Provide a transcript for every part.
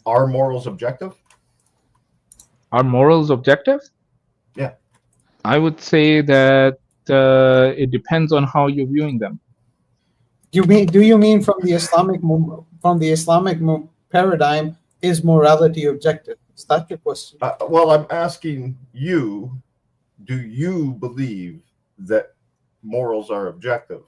Are morals objective? Are morals objective? Yeah. I would say that it depends on how you're viewing them. Do you mean from the Islamic paradigm, is morality objective? Is that your question? Well, I'm asking you, do you believe that morals are objective?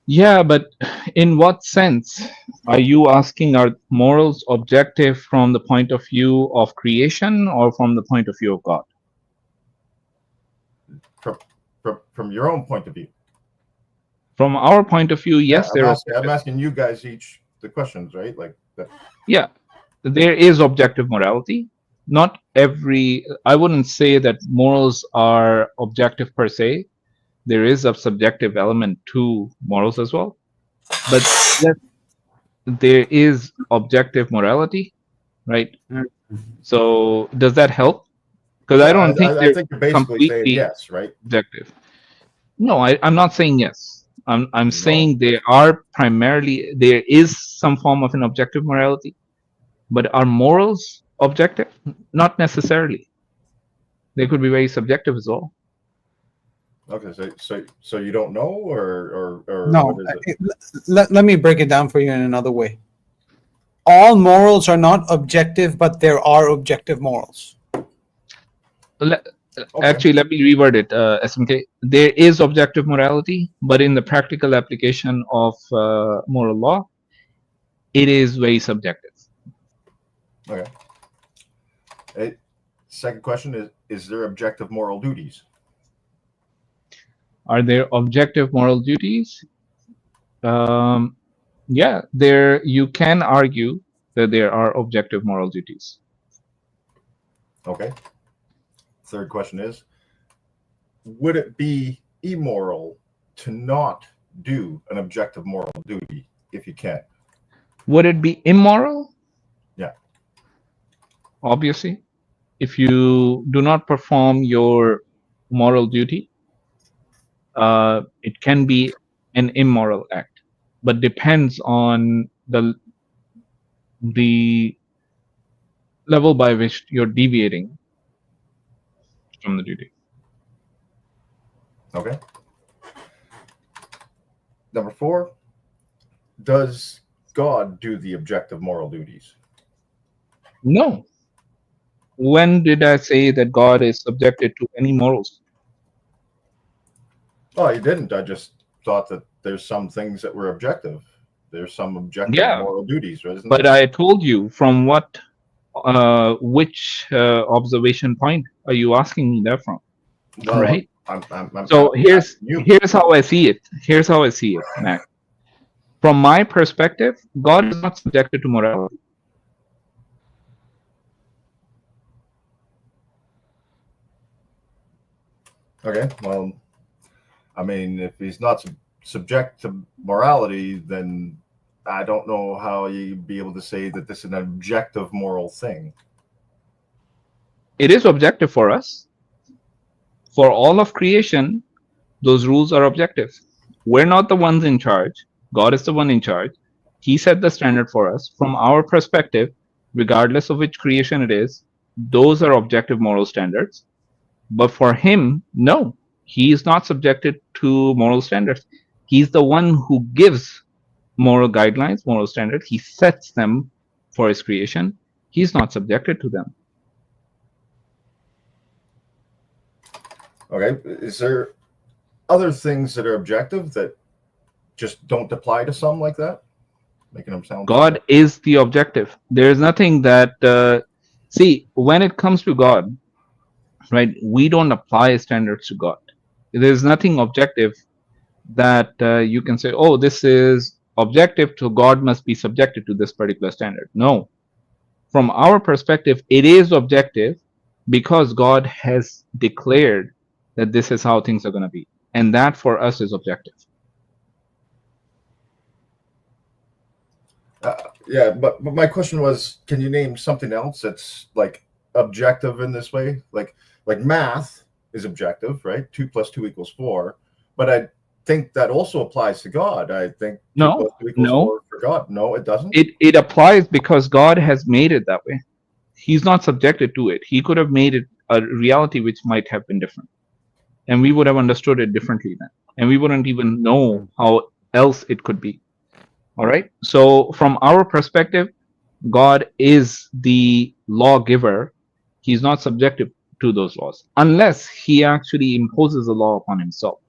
Yeah, but in what sense are you asking, are morals objective from the point of view of creation or from the point of view of God? From your own point of view. From our point of view, yes, yeah, I'm asking you guys each the questions, right? Like that. Yeah, there is objective morality. Not every, I wouldn't say that morals are objective per se. There is a subjective element to morals as well. But yes, there is objective morality, right? So does that help? Because I don't think I think you're basically saying yes, right? Objective. No, I'm not saying yes. I'm saying there is some form of an objective morality, but are morals objective? Not necessarily. They could be very subjective as well. Okay, so you don't know, or no? What is it? Let me break it down for you in another way. All morals are not objective, but there are objective morals. Actually, let me reword it, SMK. There is objective morality, but in the practical application of moral law, it is very subjective. Okay. Second question is there objective moral duties? Are there objective moral duties? Yeah, you can argue that there are objective moral duties. Okay. Third question is, would it be immoral to not do an objective moral duty if you can? Would it be immoral? Yeah. Obviously. If you do not perform your moral duty, it can be an immoral act, but depends on the level by which you're deviating from the duty. Okay. Number 4, does God do the objective moral duties? No. When did I say that God is subjected to any morals? Oh, you didn't. I just thought that there's some things that were objective. There's some objective moral duties, right? But I told you from which observation point are you asking me that from? Well, right? I'm so here's how I see it. Here's how I see it, Mac. From my perspective, God is not subjected to morality. Okay, well, I mean, if he's not subject to morality, then I don't know how you'd be able to say that this is an objective moral thing. It is objective for us. For all of creation, those rules are objective. We're not the ones in charge. God is the one in charge. He set the standard for us. From our perspective, regardless of which creation it is, those are objective moral standards. But for him, no, he is not subjected to moral standards. He's the one who gives moral guidelines, moral standards. He sets them for his creation. He's not subjected to them. Okay, is there other things that are objective that just don't apply to some like that? Making them sound God is the objective. There is nothing that, see, when it comes to God, right, we don't apply standards to God. There's nothing objective that you can say, oh, this is objective, so God must be subjected to this particular standard. No. From our perspective, it is objective because God has declared that this is how things are going to be. And that for us is objective. Yeah, but my question was, can you name something else that's like objective in this way? Like math is objective, right? 2 + 2 = 4. But I think that also applies to God. I think 2 + 2 = 4 God. No, it doesn't. It applies because God has made it that way. He's not subjected to it. He could have made it a reality which might have been different, and we would have understood it differently then, and we wouldn't even know how else it could be. All right. So from our perspective, God is the lawgiver. He's not subjective to those laws unless he actually imposes a law upon himself,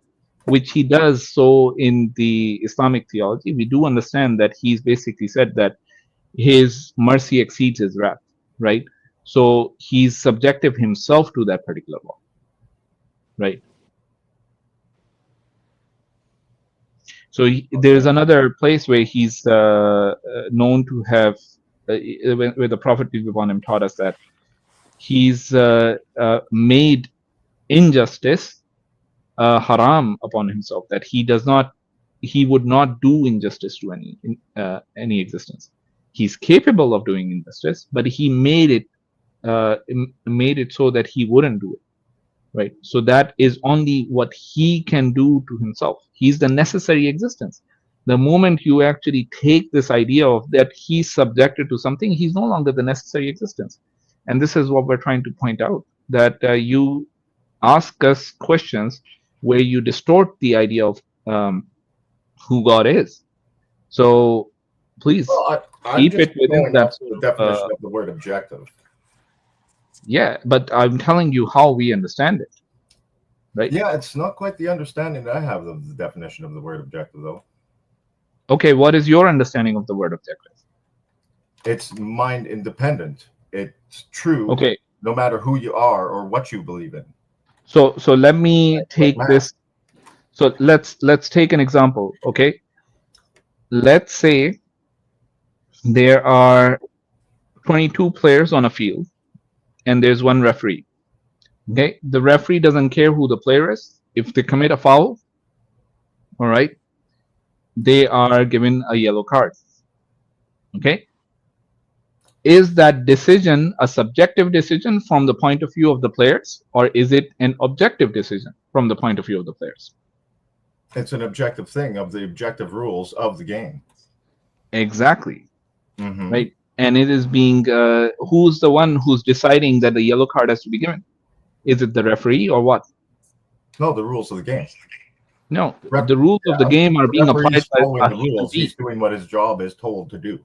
which he does so in the Islamic theology. We do understand that he's basically said that his mercy exceeds his wrath, right? So he's subjective himself to that particular law, right? So there's another place where he's known to have, where the Prophet peace be upon him taught us that he's made injustice haram upon himself, that he would not do injustice to any existence. He's capable of doing injustice, but he made it so that he wouldn't do it. Right. So that is only what he can do to himself. He's the necessary existence. The moment you actually take this idea of that he's subjected to something, he's no longer the necessary existence. And this is what we're trying to point out, that you ask us questions where you distort the idea of who God is. So please keep it within that the definition of the word objective. Yeah, but I'm telling you how we understand it, right? Yeah, it's not quite the understanding that I have of the definition of the word objective, though. Okay, what is your understanding of the word objective? It's mind independent. It's true. Okay. No matter who you are or what you believe in. So let me take this. So let's take an example. Okay. Let's say there are 22 players on a field, and there's one referee. Okay, the referee doesn't care who the player is. If they commit a foul, all right, they are given a yellow card. Okay, is that decision a subjective decision from the point of view of the players, or is it an objective decision from the point of view of the players? It's an objective thing of the objective rules of the game. Exactly. Mm-hmm. Right. And it is being who's the one who's deciding that the yellow card has to be given? Is it the referee or what? No, the rules of the game. No, the rules of the game are being applied by the rules. He's doing what his job is told to do.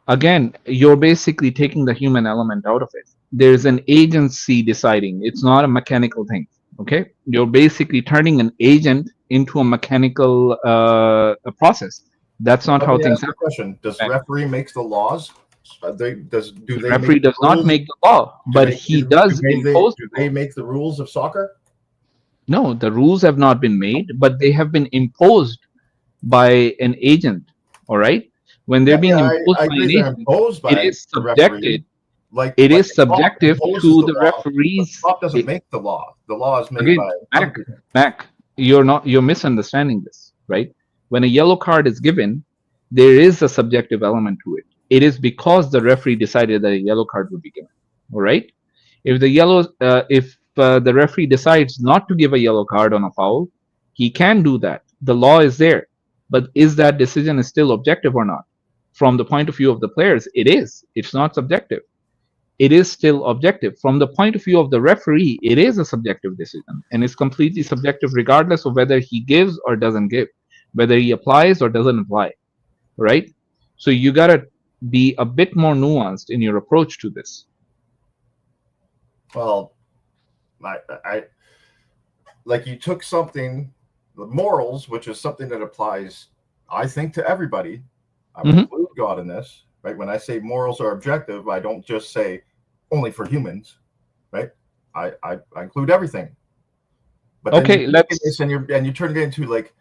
Again, you're basically taking the human element out of it. There's an agency deciding. It's not a mechanical thing. Okay, you're basically turning an agent into a mechanical process. That's not how things happen. Question: does referee make the laws? The referee does not make the law, but he does impose. Do they make the rules of soccer? No, the rules have not been made, but they have been imposed by an agent. All right, when they're being imposed by an agent, it is subjected. It is subjective to the referees. The cop doesn't make the law. The law is made by. Mac, you're misunderstanding this, right? When a yellow card is given, there is a subjective element to it. It is because the referee decided that a yellow card would be given. All right. If the referee decides not to give a yellow card on a foul, he can do that. The law is there. But is that decision still objective or not? From the point of view of the players, it is. It's not subjective. It is still objective. From the point of view of the referee, it is a subjective decision. And it's completely subjective regardless of whether he gives or doesn't give, whether he applies or doesn't apply. Right? So you got to be a bit more nuanced in your approach to this. Well, I like you took something, the morals, which is something that applies, I think, to everybody. I would include God in this, right? When I say morals are objective, I don't just say only for humans, right? I include everything. But okay, and you turn it into like,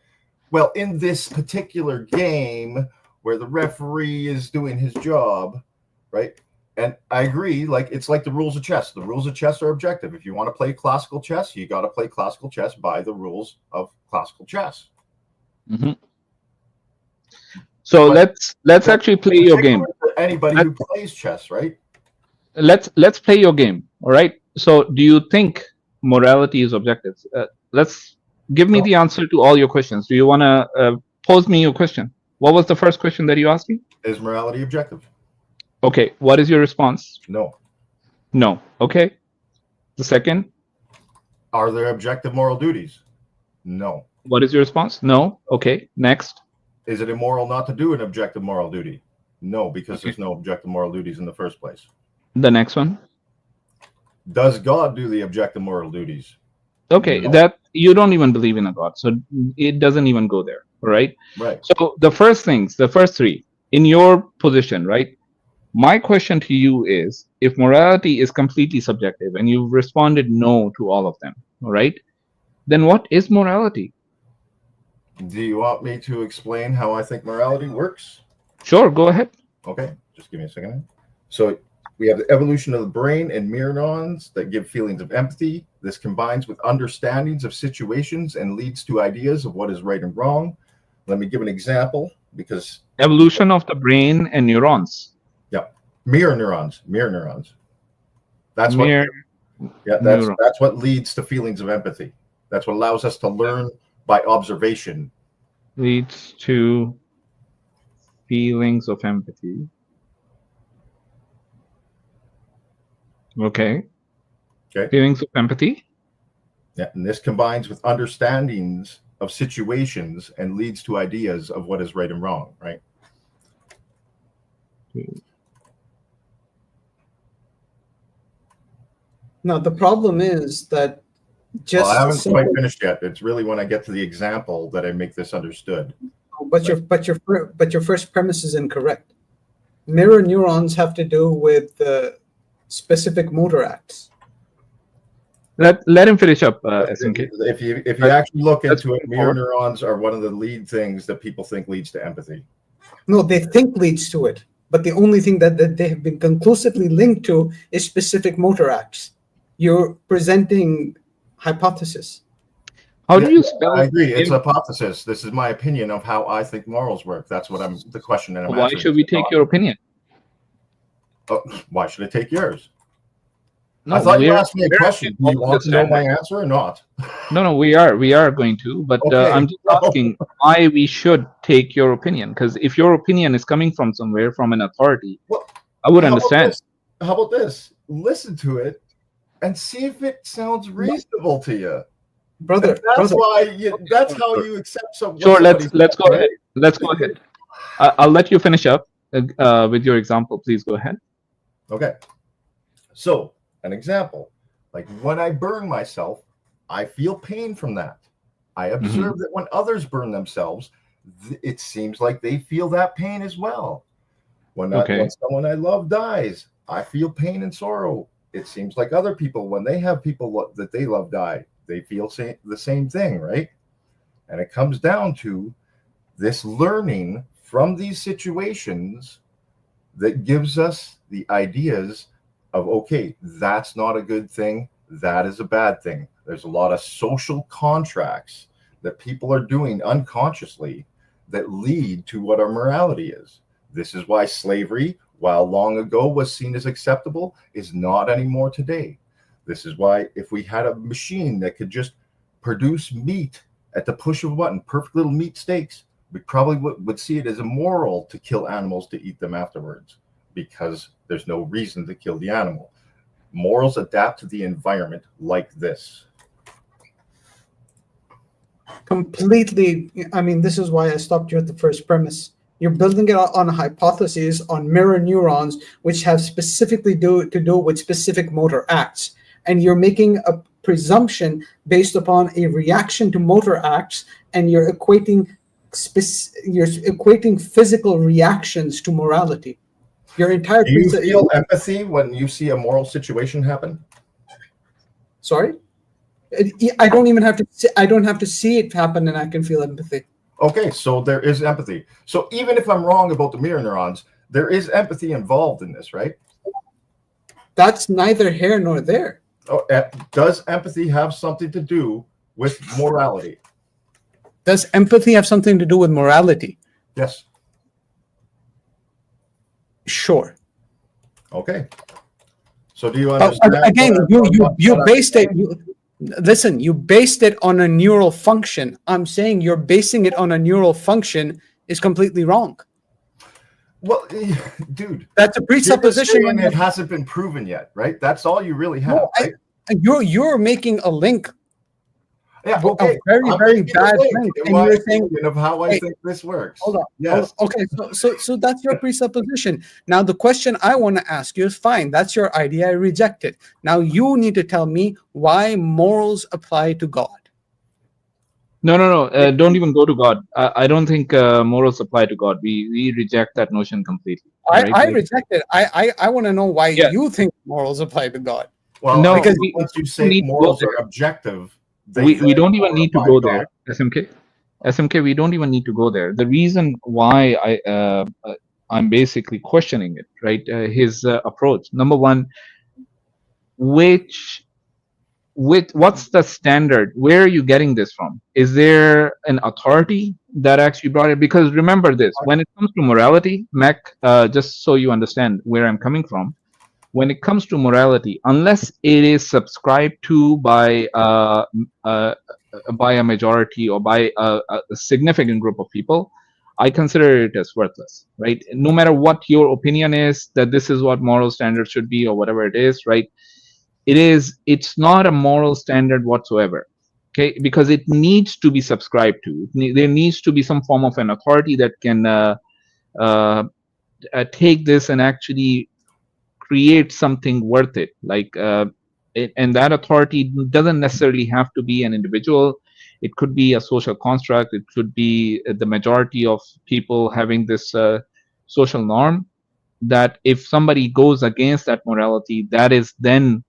well, in this particular game where the referee is doing his job, right? And I agree, like it's like the rules of chess. The rules of chess are objective. If you want to play classical chess, you got to play classical chess by the rules of classical chess. Mm-hmm. So but let's actually play your game. Anybody who plays chess, right? Let's play your game. All right. So do you think morality is objective? Let's give me the answer to all your questions. Do you want to pose me your question? What was the first question that you asked me? Is morality objective? Okay, what is your response? No. No. Okay. The second, Are there objective moral duties? No. what is your response? No. Okay. Next. Is it immoral not to do an objective moral duty? No, because Okay. there's no objective moral duties in the first place. The next one. Does God do the objective moral duties? Okay, No. that you don't even believe in a God, so it doesn't even go there, right? Right. So the first things, the first three, in your position, right? My question to you is, if morality is completely subjective and you've responded no to all of them, all right? Then what is morality? Do you want me to explain how I think morality works? Sure, go ahead. Okay, just give me a second. So we have the evolution of the brain and mirror neurons that give feelings of empathy. This combines with understandings of situations and leads to ideas of what is right and wrong. Let me give an example, because Evolution of the brain and neurons. mirror neurons. That's Mirror what neuron. that's what leads to feelings of empathy. That's what allows us to learn by observation. Leads to feelings of empathy. Okay. Okay. Feelings of empathy. Yeah, and this combines with understandings of situations and leads to ideas of what is right and wrong, right? Now the problem is that just Well, I haven't simple- quite finished yet. It's really when I get to the example that I make this understood. but your first premise is incorrect. Mirror neurons have to do with specific motor acts. Let him finish up, SNK. If you actually look Let's into it, move mirror forward. neurons are one of the lead things that people think leads to empathy. No, they think leads to it, but the only thing that they have been conclusively linked to is specific motor acts. You're presenting hypothesis. How do you spell? I agree. It's a hypothesis. This is my opinion of how I think morals work. That's what the question that I'm Why answering. should we take your opinion? Oh, why should I take yours? No, I thought you we're- asked me a we're question. Do you want to know my answer or not? No, we are going to, but Okay. I'm just asking why we should take your opinion. Because if your opinion is coming from somewhere, from an authority, Well, I would How about understand. this? How about this? Listen to it and see if it sounds reasonable to you. Brother, That's brother, why. That's how you accept some. what Sure, let's somebody's go saying, ahead. Let's go ahead. I'll let you finish up with your example. Please go ahead. Okay. So, an example, like when I burn myself, I feel pain from that. I observe that when others burn themselves, it seems like they feel that pain as well. When someone I love dies, I feel pain and sorrow. It seems like other people, when they have people that they love die, they feel the same thing, right? And it comes down to this learning from these situations that gives us the ideas of, okay, that's not a good thing. That is a bad thing. There's a lot of social contracts that people are doing unconsciously that lead to what our morality is. This is why slavery, while long ago was seen as acceptable, is not anymore today. This is why if we had a machine that could just produce meat at the push of a button, perfect little meat steaks, we probably would see it as immoral to kill animals to eat them afterwards, because there's no reason to kill the animal. Morals adapt to the environment like this. completely. I mean, this is why I stopped you at the first premise. You're building it on a hypothesis on mirror neurons, which have specifically to do with specific motor acts, and you're making a presumption based upon a reaction to motor acts, and you're equating physical reactions to morality. Your entire Do you feel empathy when you see a moral situation happen? Sorry, I don't even have to. I don't have to see it happen, and I can feel empathy. Okay, so there is empathy. So even if I'm wrong about the mirror neurons, there is empathy involved in this, right? That's neither here nor there. Oh, does empathy have something to do with morality? Does empathy have something to do with morality? Yes. Sure. Okay. So do you understand? Again, you based it. Listen, you based it on a neural function. I'm saying you're basing it on a neural function is completely wrong. Well, dude, That's a presupposition. and it hasn't been proven yet, right? That's all you really have, No, right? You're making a link, Yeah, a okay. very, I'm very making a bad link link, in and my you're saying, opinion of how I hey, think this works. hold on. Yes. Okay, so that's your presupposition. Now the question I want to ask you is, fine, that's your idea, I reject it. Now you need to tell me why morals apply to God. No. Don't even go to God. I don't think morals apply to God. We reject that notion completely. Right? I reject it. I want to know why Yeah. you think morals apply to God. Well, No, because we once you don't say need to go morals there. are objective, We don't even need to go God. there. SMK, we don't even need to go there. The reason why I'm basically questioning it, right? His approach. Number one, what's the standard? Where are you getting this from? Is there an authority that actually brought it? Because remember this, when it comes to morality, Mac, just so you understand where I'm coming from, when it comes to morality, unless it is subscribed to by a majority or by a significant group of people, I consider it as worthless, right? No matter what your opinion is, that this is what moral standards should be or whatever it is, right? It's not a moral standard whatsoever, okay? Because it needs to be subscribed to. There needs to be some form of an authority that can take this and actually create something worth it, like and that authority doesn't necessarily have to be an individual. It could be a social construct. It could be the majority of people having this social norm, that if somebody goes against that morality, that is then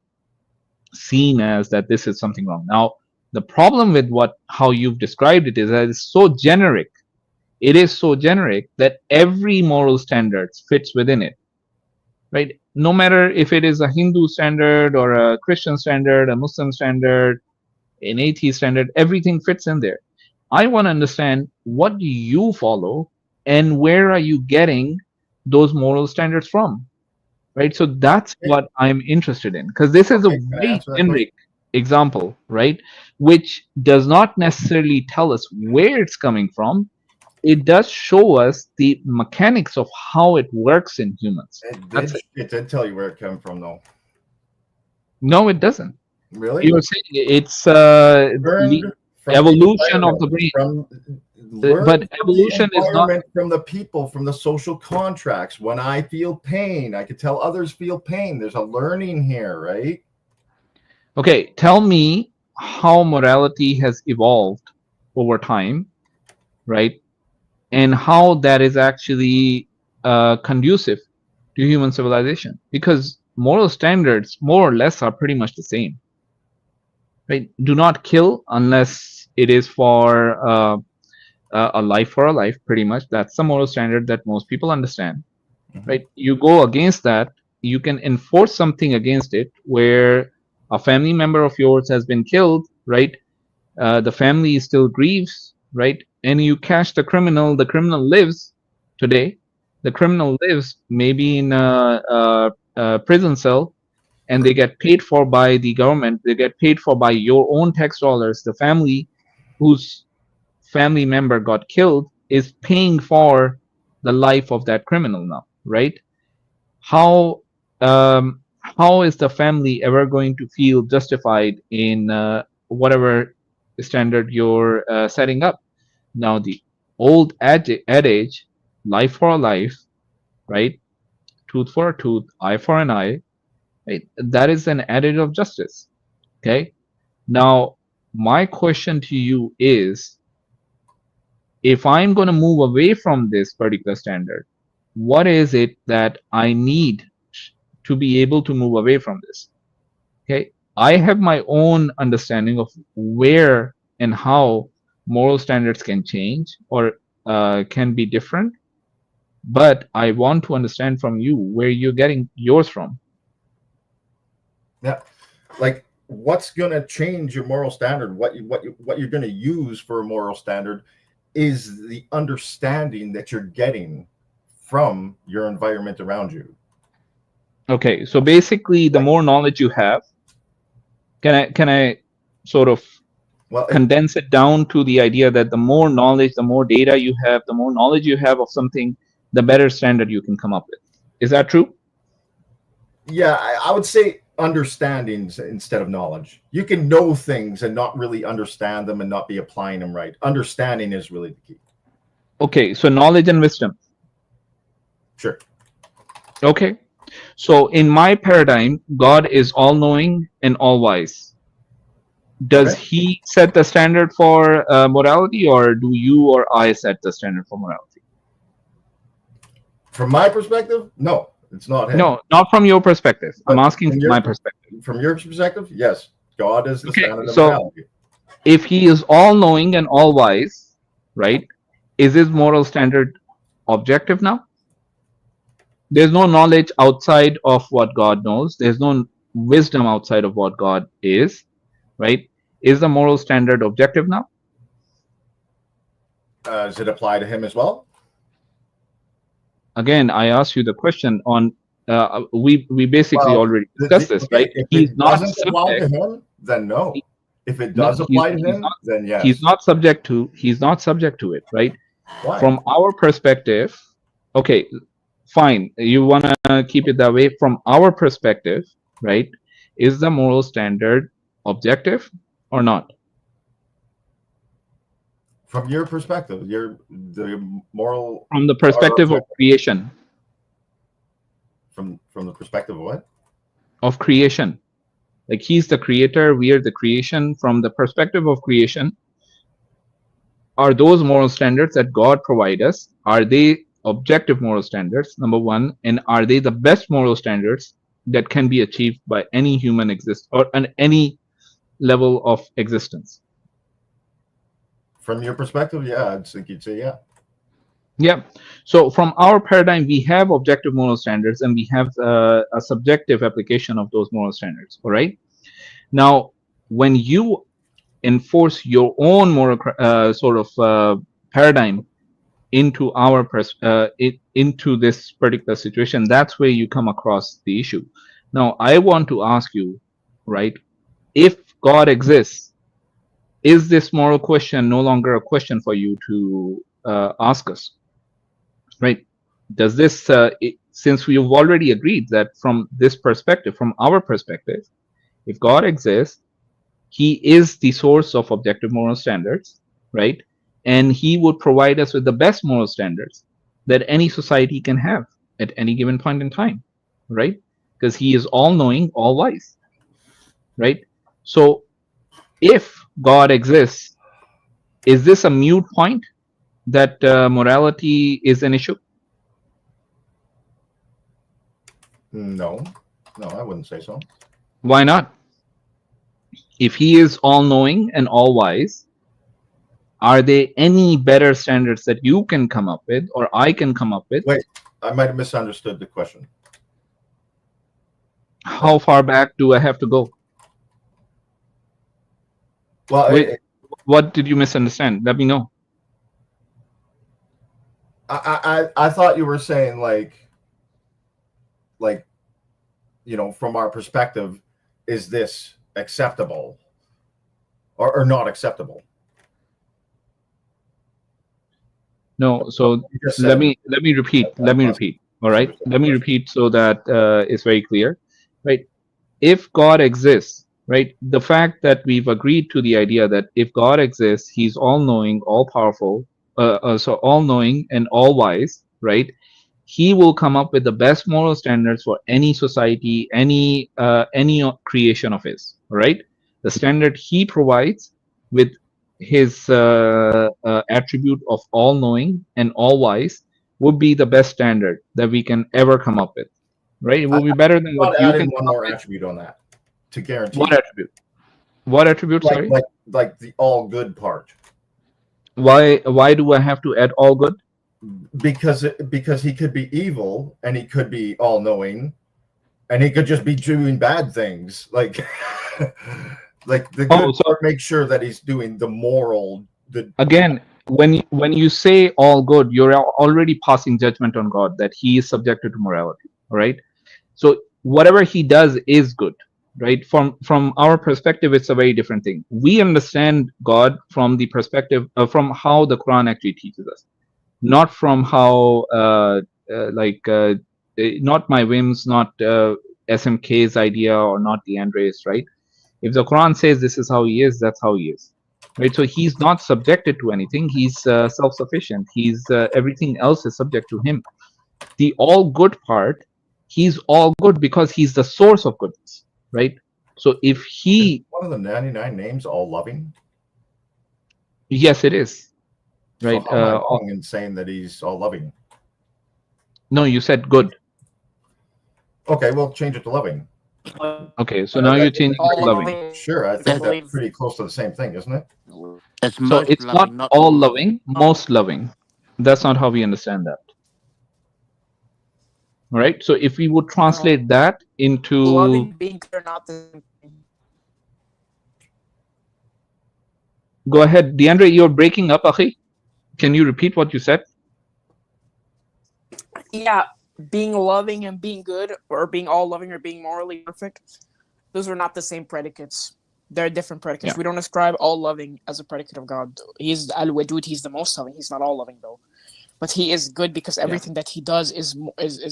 seen as that this is something wrong. Now the problem with how you've described it is that it's so generic. It is so generic that every moral standard fits within it, right? No matter if it is a Hindu standard or a Christian standard, a Muslim standard, an atheist standard, everything fits in there. I want to understand, what do you follow and where are you getting those moral standards from, right? So that's what I'm interested in, because this is a very generic example, right? Which does not necessarily tell us where it's coming from. It does show us the mechanics of how it works in humans. It did tell you where it came from, though. No, it doesn't. Really? You're saying it's Learned from evolution of the brain. But evolution is not from the people, from the social contracts. When I feel pain, I could tell others feel pain. There's a learning here, right? Okay, tell me how morality has evolved over time, right? And how that is actually conducive to human civilization, because moral standards more or less are pretty much the same, right? Do not kill unless it is for a life for a life, pretty much. That's the moral standard that most people understand, right? You go against that, you can enforce something against it, where a family member of yours has been killed, right? The family still grieves, right? And you catch the criminal lives today. The criminal lives maybe in a prison cell, and they get paid for by the government. They get paid for by your own tax dollars. The family whose family member got killed is paying for the life of that criminal now, right? How is the family ever going to feel justified in whatever standard you're setting up? Now the old adage, life for a life, right? Tooth for a tooth, eye for an eye, right? That is an adage of justice. Okay. Now my question to you is, if I'm going to move away from this particular standard, what is it that I need to be able to move away from this? Okay, I have my own understanding of where and how moral standards can change or can be different, but I want to understand from you where you're getting yours from. Yeah, like what's going to change your moral standard? What you're going to use for a moral standard is the understanding that you're getting from your environment around you. Okay, so basically, the more knowledge you have, can I sort of Well, condense it down to the idea that the more knowledge, the more data you have, the more knowledge you have of something, the better standard you can come up with. Is that true? yeah, I would say understanding instead of knowledge. You can know things and not really understand them and not be applying them right. Understanding is really the key. Okay, so knowledge and wisdom. Sure. Okay, so in my paradigm, God is all-knowing and all-wise. Does Okay. he set the standard for morality, or do you or I set the standard for morality? From my perspective, no, it's not him. No, not from your perspective. I'm But asking from my perspective. From your perspective, yes, God is the Okay, standard of so morality. if he is all-knowing and all-wise, right, is his moral standard objective now? There's no knowledge outside of what God knows. There's no wisdom outside of what God is, right? Is the moral standard objective now? Does it apply to him as well? Again, I asked you the question on. We basically already discussed this, right? If He's it not doesn't apply to subject. him, then no. If it No, does apply to him, then yes. He's not subject to. He's not subject to it, right? Why? From our perspective, okay, fine. You want to keep it that way. From our perspective, right? Is the moral standard objective or not? From your perspective, the moral. From the perspective of creation. From the perspective of what? Of creation. Like he's the creator, we are the creation. From the perspective of creation, are those moral standards that God provide us, are they objective moral standards, number one, and are they the best moral standards that can be achieved by any human or any level of existence? From your perspective, yeah, I think you'd say yeah. Yeah. So from our paradigm, we have objective moral standards and we have a subjective application of those moral standards. All right. Now, when you enforce your own moral paradigm into into this particular situation, that's where you come across the issue. Now, I want to ask you, right? If God exists, is this moral question no longer a question for you to ask us? Right? Does this, since we've already agreed that from this perspective, from our perspective, if God exists, he is the source of objective moral standards, right? And he would provide us with the best moral standards that any society can have at any given point in time, right? Because he is all-knowing, all-wise, right? So if God exists, is this a moot point that morality is an issue? No, I wouldn't say so. Why not? If he is all-knowing and all-wise, are there any better standards that you can come up with or I can come up with? Wait, I might have misunderstood the question. How far back do I have to go? Well, Wait, what did you misunderstand? Let me know. I thought you were saying like, from our perspective, is this acceptable or not acceptable? No, so let me repeat. All right, let me repeat so that it's very clear, right? If God exists, right, the fact that we've agreed to the idea that if God exists, he's all-knowing, all-powerful, so all-knowing and all-wise, right? He will come up with the best moral standards for any society, any creation of his, right? The standard he provides with his attribute of all-knowing and all-wise would be the best standard that we can ever come up with, right? It will be better than what you can one more attribute on that to guarantee. What attribute? What attribute? Sorry, like the all good part. Why do I have to add all good? Because he could be evil and he could be all knowing, and he could just be doing bad things. Like the good part makes sure that he's doing the moral. Again, when you say all good, you're already passing judgment on God that he is subjected to morality. All right. So whatever he does is good, right? From our perspective, it's a very different thing. We understand God from the perspective from how the Quran actually teaches us, not from how not my whims, not SMK's idea, or not DeAndre's, right? If the Quran says this is how he is, that's how he is, right? So he's not subjected to anything. He's self-sufficient. He's everything else is subject to him. The all good part, he's all good because he's the source of goodness, right? So if he, Is one of the 99 names all loving? yes, it is, right? So how am I wrong in saying that he's all loving? No, you said good. Okay, well, change it to loving. Okay, so now you're changing it to loving. Sure, I think that's pretty close to the same thing, isn't it? It's So most it's loving, not all loving, most loving. That's not how we understand that. All right. So if we would translate that into loving, being good, or not the same thing. Go ahead, DeAndre. You're breaking up, Akhi. Can you repeat what you said? Yeah, being loving and being good, or being all loving or being morally perfect, those are not the same predicates. They're different predicates. Yeah. We don't ascribe all loving as a predicate of God. He's Al-Wadud, he's the most loving. He's not all loving though. But he is good because everything that he does is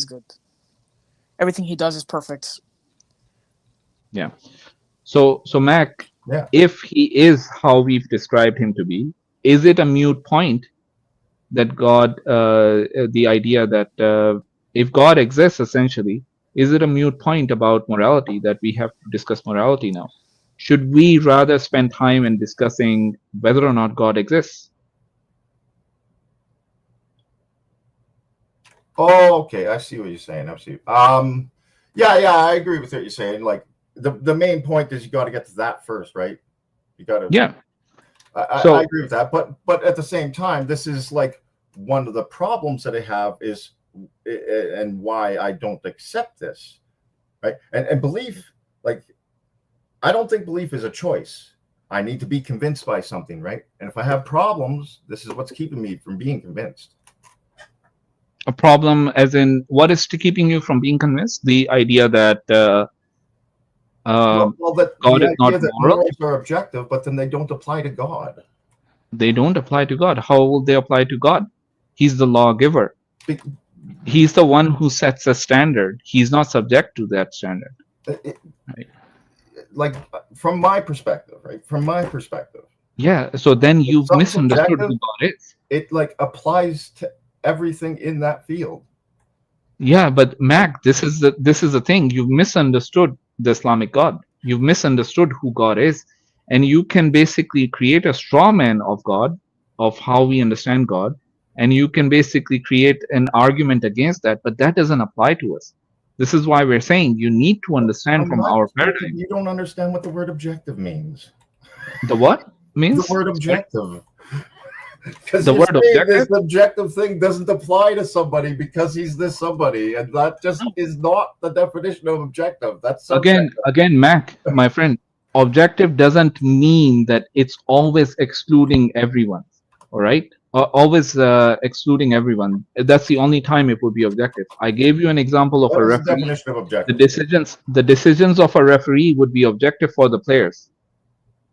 good. Everything he does is perfect. Yeah. So Mac, if he is how we've described him to be, is it a mute point that God, the idea that if God exists, essentially, is it a mute point about morality that we have to discuss morality now? Should we rather spend time in discussing whether or not God exists? Oh, okay. I see what you're saying. I see. Yeah, I agree with what you're saying. Like the main point is you got to get to that first, right? You got to. Yeah. I agree with that, but at the same time, this is like one of the problems that I have is, and why I don't accept this, right? And belief, like, I don't think belief is a choice. I need to be convinced by something, right? And if I have problems, this is what's keeping me from being convinced. A problem as in what is keeping you from being convinced? The idea that that God is not that moral. morals are objective, but then they don't apply to God. They don't apply to God. How will they apply to God? He's the lawgiver. He's the one who sets a standard. He's not subject to that standard. Right. Like from my perspective, right? From my perspective. Yeah. So then you've misunderstood who God is. It like applies to everything in that field. Yeah, but Mac, this is the thing. You've misunderstood the Islamic God. You've misunderstood who God is, and you can basically create a straw man of God, of how we understand God, and you can basically create an argument against that. But that doesn't apply to us. This is why we're saying you need to understand from our paradigm. You don't understand what the word objective means. The what means? The word objective. Because the word objective? This objective thing doesn't apply to somebody because he's this somebody, and that just is not the definition of objective. That's subjective. Again, Mac, my friend, objective doesn't mean that it's always excluding everyone. All right, always excluding everyone. That's the only time it would be objective. I gave you an example of a referee. The definition of objective? The decisions of a referee would be objective for the players,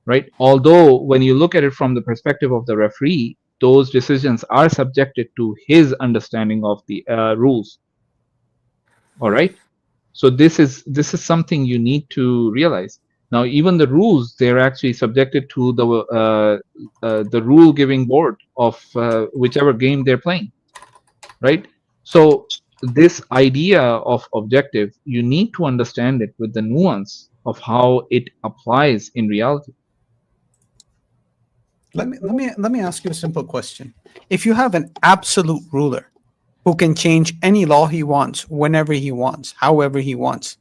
right? Although when you look at it from the perspective of the referee, those decisions are subjected to his understanding of the rules. All right. So this is something you need to realize. Now, even the rules, they're actually subjected to the rule giving board of whichever game they're playing, right? So this idea of objective, you need to understand it with the nuance of how it applies in reality. Let me ask you a simple question. If you have an absolute ruler who can change any law he wants, whenever he wants, however he wants,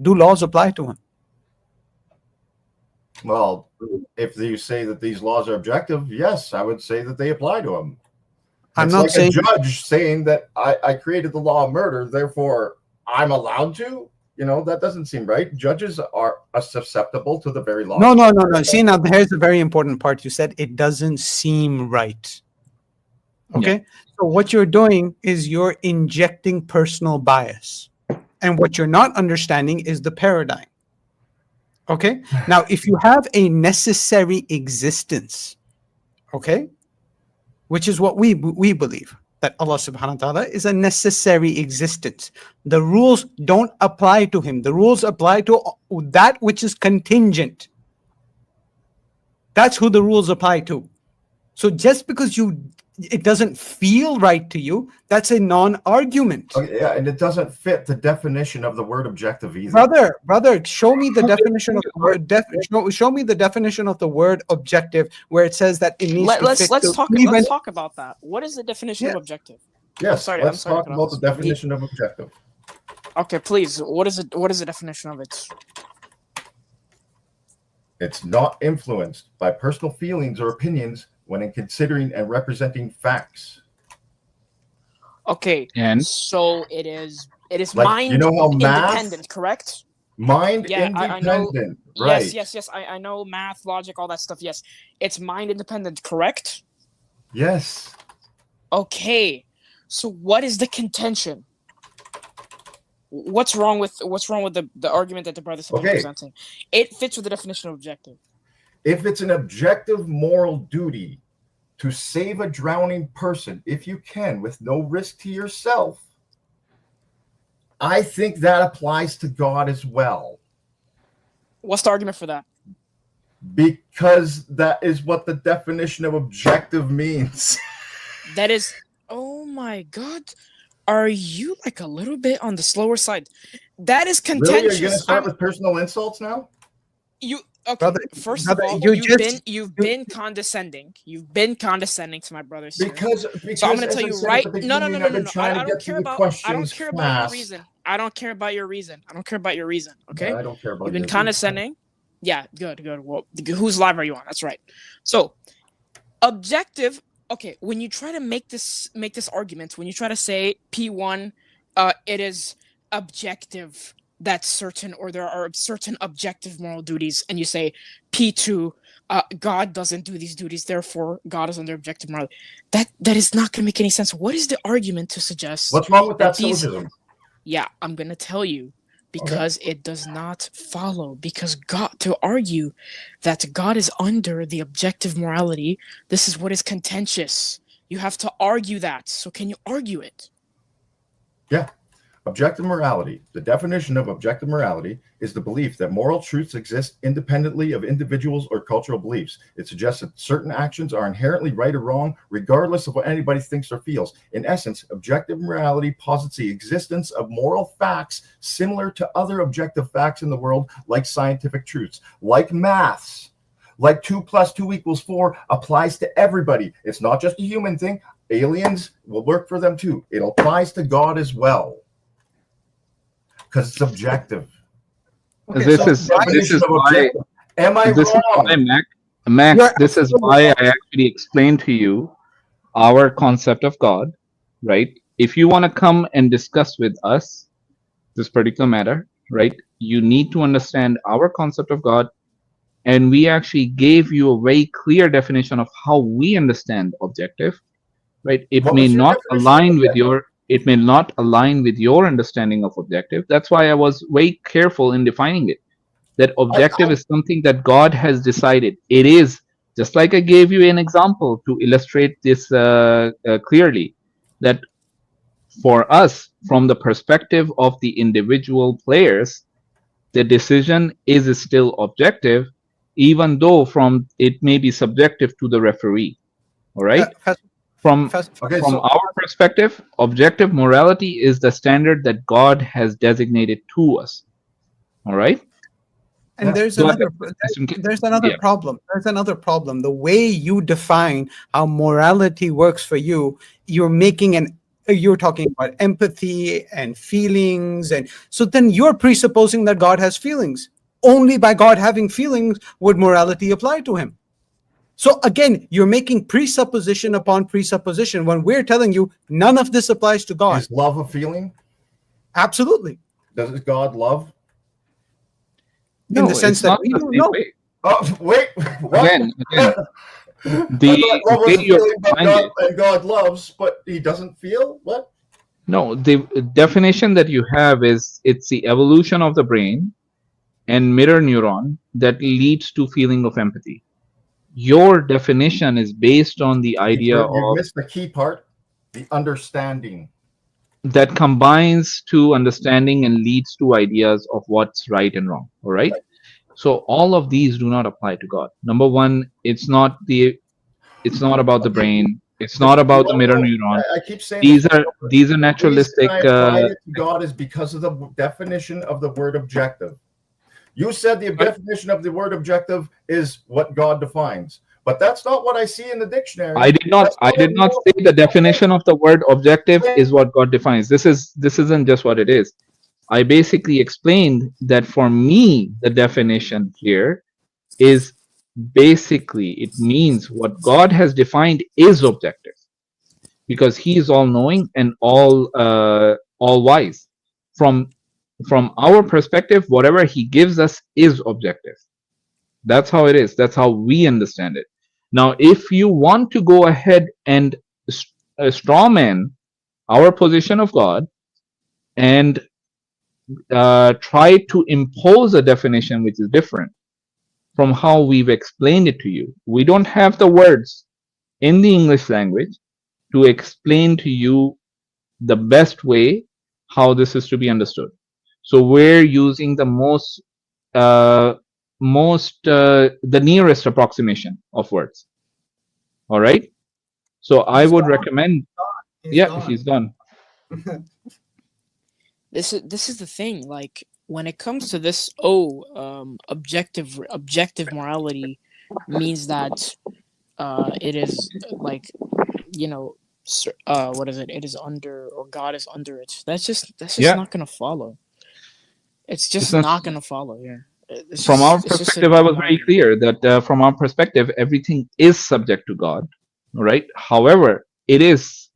do laws apply to him? Well, if you say that these laws are objective, yes, I would say that they apply to him. I'm it's not like saying a judge saying that I created the law of murder, therefore I'm allowed to. You know, that doesn't seem right. Judges are susceptible to the very law. No. See, now here's a very important part. You said it doesn't seem right. Okay. Yeah. So what you're doing is you're injecting personal bias. And what you're not understanding is the paradigm. Okay. Now, if you have a necessary existence, okay, which is what we believe, that Allah subhanahu wa ta'ala is a necessary existence. The rules don't apply to him. The rules apply to that which is contingent. That's who the rules apply to. So just because it doesn't feel right to you, that's a non-argument. Okay, yeah, and it doesn't fit the definition of the word objective either. Brother, show me the definition of the word. Show me the definition of the word objective, where it says that it needs to fit. Let's talk about that. What is the definition of objective? Yes, I'm let's sorry talk about the definition of objective. Okay, please. What is it? What is the definition of it? It's not influenced by personal feelings or opinions when in considering and representing facts. Okay, And so it is Like, mind you know how math, independent, correct? mind Yeah, I know. independent, right? Yes. I know math, logic, all that stuff. Yes, it's mind independent, correct? Yes. Okay, so what is the contention? What's wrong with the argument that the brothers have been presenting? It fits with the definition of objective. If it's an objective moral duty to save a drowning person, if you can, with no risk to yourself, I think that applies to God as well. What's the argument for that? Because that is what the definition of objective means. That is, oh my God, are you like a little bit on the slower side? That is contentious. Really? Are you going to start with personal insults now? Okay, Brother, first of all, you've been condescending. You've been condescending to my brothers. Because so I'm going to tell you right. No. I don't care about your reason. I don't care about your reason. Okay. No, I don't care about. You've been condescending. Yeah, good. Well, whose live are you on? That's right. So, objective. Okay, when you try to make this argument, when you try to say P1, it is objective. That's certain, or there are certain objective moral duties, and you say P2, God doesn't do these duties, therefore God is under objective morality. That is not going to make any sense. What is the argument to suggest? What's wrong with that syllogism? Yeah, I'm going to tell you, because it does not follow. Because to argue that God is under the objective morality, this is what is contentious. You have to argue that. So can you argue it? Yeah. Objective morality. The definition of objective morality is the belief that moral truths exist independently of individuals or cultural beliefs. It suggests that certain actions are inherently right or wrong, regardless of what anybody thinks or feels. In essence, objective morality posits the existence of moral facts similar to other objective facts in the world, like scientific truths, like maths, like 2 + 2 = 4 applies to everybody. It's not just a human thing. Aliens will work for them too. It applies to God as well. Because it's objective. Okay, this is why. Am I wrong? Mac, this is why I actually explained to you our concept of God, right? If you want to come and discuss with us this particular matter, right, you need to understand our concept of God, and we actually gave you a very clear definition of how we understand objective, right? It may not align with your understanding of objective. That's why I was very careful in defining it. That objective is something that God has decided. It is, just like I gave you an example to illustrate this clearly, that for us, from the perspective of the individual players, the decision is still objective, even though it may be subjective to the referee. All right? From our perspective, objective morality is the standard that God has designated to us. All right? And there's another problem. There's another problem. The way you define how morality works for you, you're talking about empathy and feelings, and so then you're presupposing that God has feelings. Only by God having feelings would morality apply to him. So again, you're making presupposition upon presupposition when we're telling you none of this applies to God. Is love a feeling? Absolutely. Does God love? No, in the sense that we don't know. Oh, wait. What? Again, love was a feeling, but God loves, but he doesn't feel? What? No, the definition that you have is it's the evolution of the brain and mirror neuron that leads to feeling of empathy. Your definition is based on the idea You of missed the key part, the understanding. that combines to understanding and leads to ideas of what's right and wrong. All right. So all of these do not apply to God. Number one, it's not about the brain. It's not about the mirror neuron. I keep saying this. These are The naturalistic. reason I applied it to God is because of the definition of the word objective. You said the definition of the word objective is what God defines, but that's not what I see in the dictionary. I did not say the definition of the word objective is what God defines. This isn't just what it is. I basically explained that for me, the definition here is basically, it means what God has defined is objective, because He is all knowing and all wise. From our perspective, whatever He gives us is objective. That's how it is. That's how we understand it. Now, if you want to go ahead and strawman our position of God and try to impose a definition which is different from how we've explained it to you, we don't have the words in the English language to explain to you the best way how this is to be understood. So we're using the the nearest approximation of words. All right. So I would recommend. He's gone. This is the thing. Like, when it comes to this, objective morality means that it is like, what is it? It is under, or God is under it. That's just not gonna follow. It's just not gonna follow. Yeah. From our perspective, I was very clear that from our perspective, everything is subject to God, right? However, it is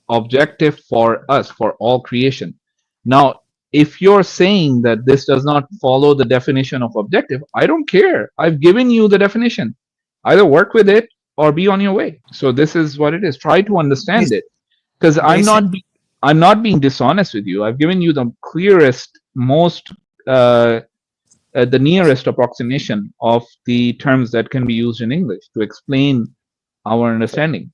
objective for us, for all creation. Now, if you're saying that this does not follow the definition of objective, I don't care. I've given you the definition. Either work with it or be on your way. So this is what it is. Try to understand it, because I'm not being dishonest with you. I've given you the clearest, most the nearest approximation of the terms that can be used in English to explain our understanding.